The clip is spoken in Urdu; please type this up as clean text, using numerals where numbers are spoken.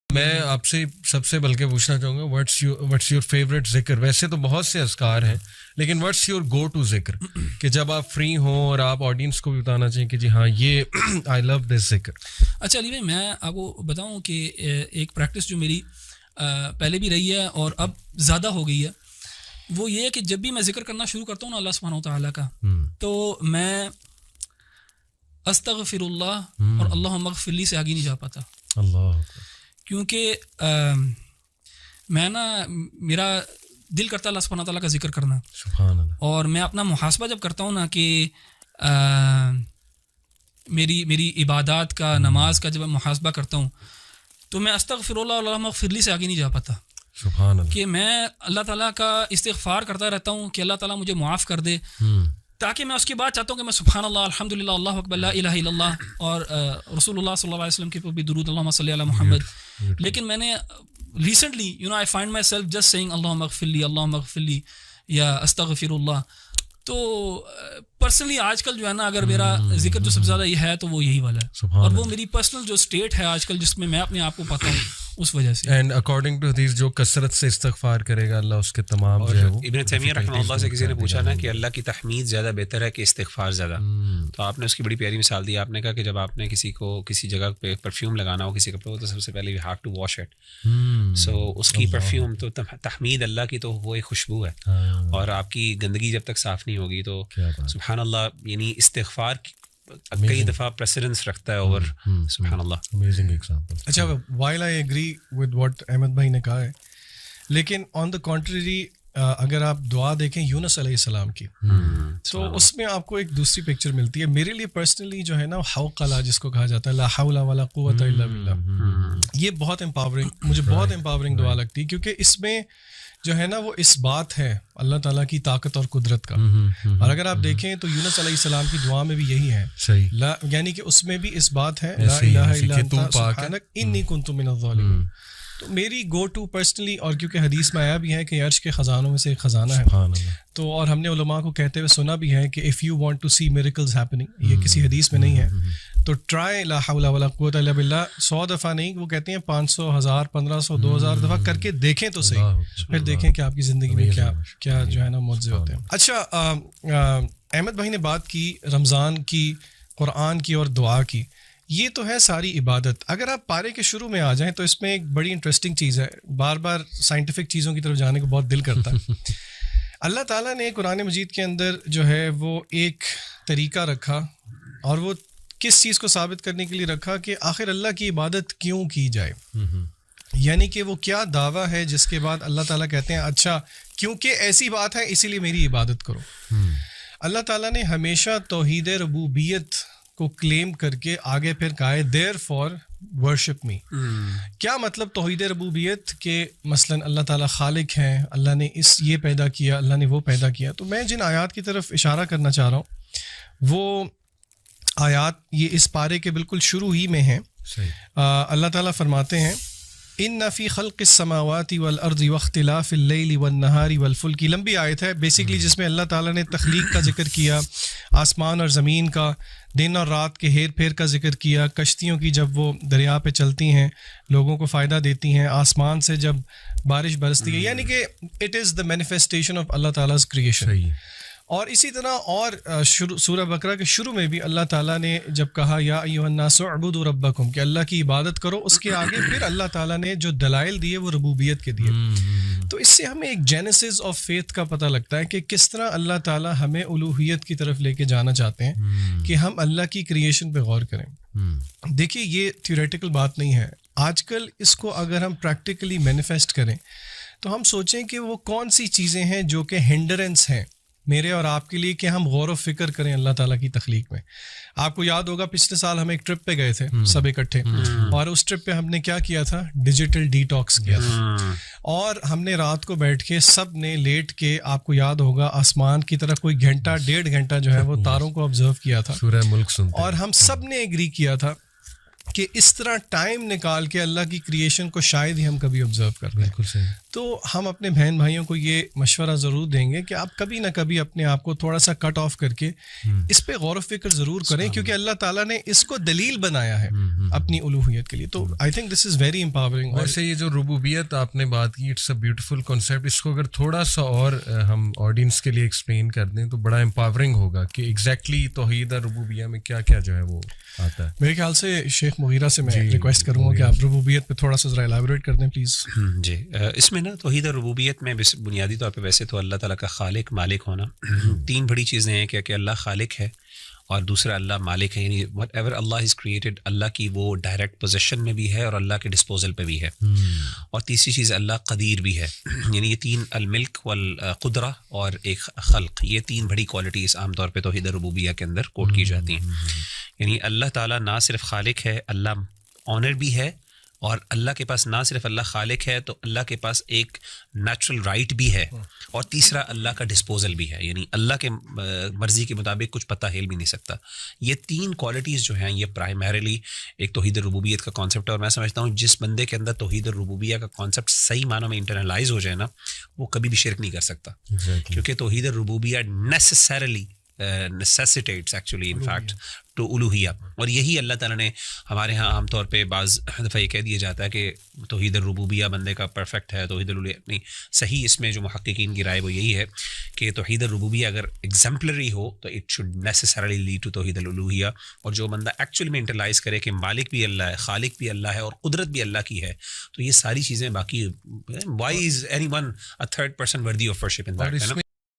میں آپ سے سب سے بلکہ پوچھنا چاہوں گا واٹس یور فیوریٹ ذکر؟ ویسے تو بہت سے اذکار ہیں لیکن واٹس یور گو ٹو ذکر کہ جب آپ فری ہوں اور آپ آڈینس کو بھی بتانا چاہیں کہ جی ہاں یہ آئی لو دس ذکر. اچھا علی بھائی، میں آپ کو بتاؤں کہ ایک پریکٹس جو میری پہلے بھی رہی ہے اور اب زیادہ ہو گئی ہے، وہ یہ ہے کہ جب بھی میں ذکر کرنا شروع کرتا ہوں نا اللہ سبحانہ و تعالیٰ کا، تو میں استغفر اللہ اور اللہم اغفر لی سے آگے نہیں جا پاتا. اللہ، کیونکہ میں نا میرا دل کرتا ہے اللہ سبحانہ تعالیٰ کا ذکر کرنا. سبحان اللہ. اور میں اپنا محاسبہ جب کرتا ہوں نا کہ میری عبادات کا، نماز کا جب میں محاسبہ کرتا ہوں تو میں استغفر اللہ اور اللہم اغفر لی سے آگے نہیں جا پاتا. سبحان اللہ. کہ میں اللہ تعالیٰ کا استغفار کرتا رہتا ہوں کہ اللہ تعالیٰ مجھے معاف کر دے، تاکہ میں اس کے بعد چاہتا ہوں کہ میں سبحان اللہ، الحمدللہ، اللہ اکبر، لا الہ الا اللہ، اور رسول اللہ صلی اللہ علیہ وسلم کے اوپر بھی درود، اللہم صلی علی محمد. لیکن میں نے recently I find myself just seeing اللہم اغفر لی، اللہم اغفر لی یا استغفر اللہ. تو پرسنلی آج کل جو ہے نا، اگر میرا ذکر جو سب سے زیادہ یہ ہے تو وہ یہی والا ہے، اور وہ میری پرسنل جو اسٹیٹ ہے آج کل جس میں میں اپنے آپ کو پاتا ہوں اس وجہ سے. اینڈ اکارڈنگ ٹو حدیث جو کثرت سے استغفار کرے گا اللہ اس کے تمام جو ہے وہ. ابن تیمیہ رحمہ اللہ سے کسی نے پوچھا نا کہ اللہ کی تحمید زیادہ بہتر ہے کہ استغفار زیادہ، تو آپ نے اس کی بڑی پیاری مثال دی. آپ نے کہا کہ جب آپ نے کسی کو کسی جگہ پہ پرفیوم لگانا ہو کسی کپڑے کو، تو سب سے پہلے you have to wash it. So اس کی پرفیوم تو تحمید اللہ کی تو وہ ایک خوشبو ہے، اور آپ کی گندگی جب تک صاف نہیں ہوگی تو سبحان اللہ، یعنی استغفار کئی دفعہ پریسیڈنس رکھتا ہے اوور سبحان اللہ. Amazing example. اچھا، while I agree with what Ahmad بھائی نے کہا ہے، لیکن آن دا کنٹریری اگر آپ دعا دیکھیں یونس علیہ السلام کی، تو اس میں آپ کو ایک دوسری پکچر ملتی ہے. میرے لیے پرسنلی جو ہے نا، حوقلہ جس کو کہا جاتا ہے، لا حول ولا قوت الا باللہ، یہ بہت امپاورنگ، مجھے بہت امپاورنگ دعا لگتی ہے، کیونکہ اس میں جو ہے نا وہ اس بات ہے اللہ تعالیٰ کی طاقت اور قدرت کا. اور اگر آپ دیکھیں تو یونس علیہ السلام کی دعا میں بھی یہی ہے، یعنی کہ اس میں بھی اس بات ہے لا الہ الا انت سبحانک انی کنت من الظالمین. تو میری گو ٹو پرسنلی، اور کیونکہ حدیث میں آیا بھی ہے کہ عرش کے خزانوں میں سے ایک خزانہ ہے، تو اور ہم نے علماء کو کہتے ہوئے سنا بھی ہے کہ if you want to see miracles happening, یہ کسی حدیث میں نہیں ہے، تو ٹرائی لا حول ولا قوت الا باللہ 100 دفعہ نہیں، وہ کہتے ہیں 500، 1000، 1500، 2000 دفعہ کر کے دیکھیں تو صحیح، پھر دیکھیں کہ آپ کی زندگی میں کیا جو ہے نا معجزے ہوتے ہیں. اچھا، احمد بھائی نے بات کی رمضان کی، قرآن کی اور دعا کی، یہ تو ہے ساری عبادت. اگر آپ پارے کے شروع میں آ جائیں تو اس میں ایک بڑی انٹرسٹنگ چیز ہے، بار بار سائنٹیفک چیزوں کی طرف جانے کو بہت دل کرتا ہے. اللہ تعالیٰ نے قرآن مجید کے اندر جو ہے وہ ایک طریقہ رکھا، اور وہ کس چیز کو ثابت کرنے کے لیے رکھا کہ آخر اللہ کی عبادت کیوں کی جائے. یعنی کہ وہ کیا دعویٰ ہے جس کے بعد اللہ تعالیٰ کہتے ہیں اچھا کیونکہ ایسی بات ہے اسی لیے میری عبادت کرو. اللہ تعالیٰ نے ہمیشہ توحید ربوبیت کو کلیم کر کے آگے پھر کہا ہے دیر فار ورشپ می. کیا مطلب توحید ربوبیت؟ کہ مثلا اللہ تعالیٰ خالق ہیں، اللہ نے یہ پیدا کیا، اللہ نے وہ پیدا کیا. تو میں جن آیات کی طرف اشارہ کرنا چاہ رہا ہوں وہ آیات یہ اس پارے کے بالکل شروع ہی میں ہیں. اللہ تعالیٰ فرماتے ہیں ان فی خلق السماوات والارض واختلاف اللیل والنہار والفلک. لمبی آیت ہے بیسیکلی، جس میں اللہ تعالیٰ نے تخلیق کا ذکر کیا، آسمان اور زمین کا، دن اور رات کے ہیر پھیر کا ذکر کیا، کشتیوں کی جب وہ دریا پہ چلتی ہیں لوگوں کو فائدہ دیتی ہیں، آسمان سے جب بارش برستی ہے، یعنی کہ it is the manifestation of Allah تعالیٰ کریشن. اور اسی طرح اور سورہ بقرہ کے شروع میں بھی اللہ تعالیٰ نے جب کہا یا ایھا الناس اعبدوا ربکم، کہ اللہ کی عبادت کرو، اس کے آگے پھر اللہ تعالیٰ نے جو دلائل دیے وہ ربوبیت کے دیے. تو اس سے ہمیں ایک جینیسس آف فیتھ کا پتہ لگتا ہے کہ کس طرح اللہ تعالیٰ ہمیں الوہیت کی طرف لے کے جانا چاہتے ہیں کہ ہم اللہ کی کریشن پہ غور کریں. دیکھیے یہ تھیوریٹیکل بات نہیں ہے. آج کل اس کو اگر ہم پریکٹیکلی مینیفیسٹ کریں تو ہم سوچیں کہ وہ کون سی چیزیں ہیں جو کہ ہنڈرنس ہیں میرے اور آپ کے لیے کہ ہم غور و فکر کریں اللہ تعالیٰ کی تخلیق میں. آپ کو یاد ہوگا پچھلے سال ہم ایک ٹرپ پہ گئے تھے سب اکٹھے، اور اس ٹرپ پہ ہم نے کیا کیا تھا؟ ڈیجیٹل ڈی ٹاکس کیا تھا. اور ہم نے رات کو بیٹھ کے سب نے لیٹ کے، آپ کو یاد ہوگا آسمان کی طرف کوئی گھنٹہ 1.5 گھنٹہ جو ہے وہ تاروں کو آبزرو کیا تھا، سورہ ملک سنتے، اور ہم سب نے ایگری کیا تھا کہ اس طرح ٹائم نکال کے اللہ کی کریشن کو شاید ہی ہم کبھی آبزرو کر لیں. بالکل صحیح. تو ہم اپنے بہن بھائیوں کو یہ مشورہ ضرور دیں گے کہ آپ کبھی نہ کبھی اپنے آپ کو تھوڑا سا کٹ آف کر کے اس پہ غور و فکر ضرور کریں, کیونکہ اللہ تعالیٰ نے اس کو دلیل بنایا ہے اپنی الوہیت کے لیے. تو I think this is very empowering. ویسے یہ جو ربوبیت آپ نے بات کی, اٹس اے بیوٹیفل کانسیپٹ. اس کو اگر تھوڑا سا اور ہم آڈینس کے لیے ایکسپلین کر دیں تو بڑا امپاورنگ ہوگا کہ ایگزیکٹلی توحید الربوبیہ میں کیا کیا جو ہے وہ آتا ہے. میرے خیال سے شیخ مغیرہ سے میں ریکویسٹ کروں گا کہ آپ ربوبیت پہ تھوڑا سا ذرا ایلیبوریٹ کر دیں پلیز. جی, اس میں نا توحید ربوبیت میں بنیادی طور پہ ویسے تو اللہ تعالیٰ کا خالق مالک ہونا, تین بڑی چیزیں ہیں کہ اللہ خالق ہے اور دوسرا اللہ مالک ہے, یعنی whatever Allah is created Allah کی وہ ڈائریکٹ پوزیشن میں بھی ہے اور اللہ کے ڈسپوزل پہ بھی ہے, اور تیسری چیز اللہ قدیر بھی ہے. یعنی یہ تین, الملک والقدرہ اور ایک خلق, یہ تین بڑی کوالٹیز عام طور پہ توحید ربوبیہ کے اندر کوٹ کی جاتی ہیں. یعنی اللہ تعالیٰ نہ صرف خالق ہے, اللہ آنر بھی ہے, اور اللہ کے پاس نہ صرف اللہ خالق ہے تو اللہ کے پاس ایک نیچرل رائٹ بھی ہے, اور تیسرا اللہ کا ڈسپوزل بھی ہے, یعنی اللہ کے مرضی کے مطابق کچھ پتہ ہل بھی نہیں سکتا. یہ تین کوالٹیز جو ہیں یہ پرائمریلی ایک توحید ربوبیت کا کانسیپٹ ہے, اور میں سمجھتا ہوں جس بندے کے اندر توحید ربوبیہ کا کانسیپٹ صحیح معنوں میں انٹرنلائز ہو جائے نا, وہ کبھی بھی شرک نہیں کر سکتا, کیونکہ توحید ربوبیہ necessarily necessitates actually in fact to الوہیہ. اور یہی اللہ تعالیٰ نے ہمارے ہاں عام طور پہ بعض دفعہ یہ کہہ دیا جاتا ہے کہ توحید الربوبیہ بندے کا پرفیکٹ ہے, توحید الوہیہ نہیں. صحیح اس میں جو محققین کی رائے وہ یہی ہے کہ توحید الربوبیہ اگر ایگزمپلری ہو تو it should necessarily lead to توحید الوہیہ. اور جو بندہ ایکچولی میں انٹرلائز کرے کہ مالک بھی اللہ ہے, خالق بھی اللہ ہے, اور قدرت بھی اللہ کی ہے, تو یہ ساری چیزیں باقی why is anyone a third person worthy of worship in that.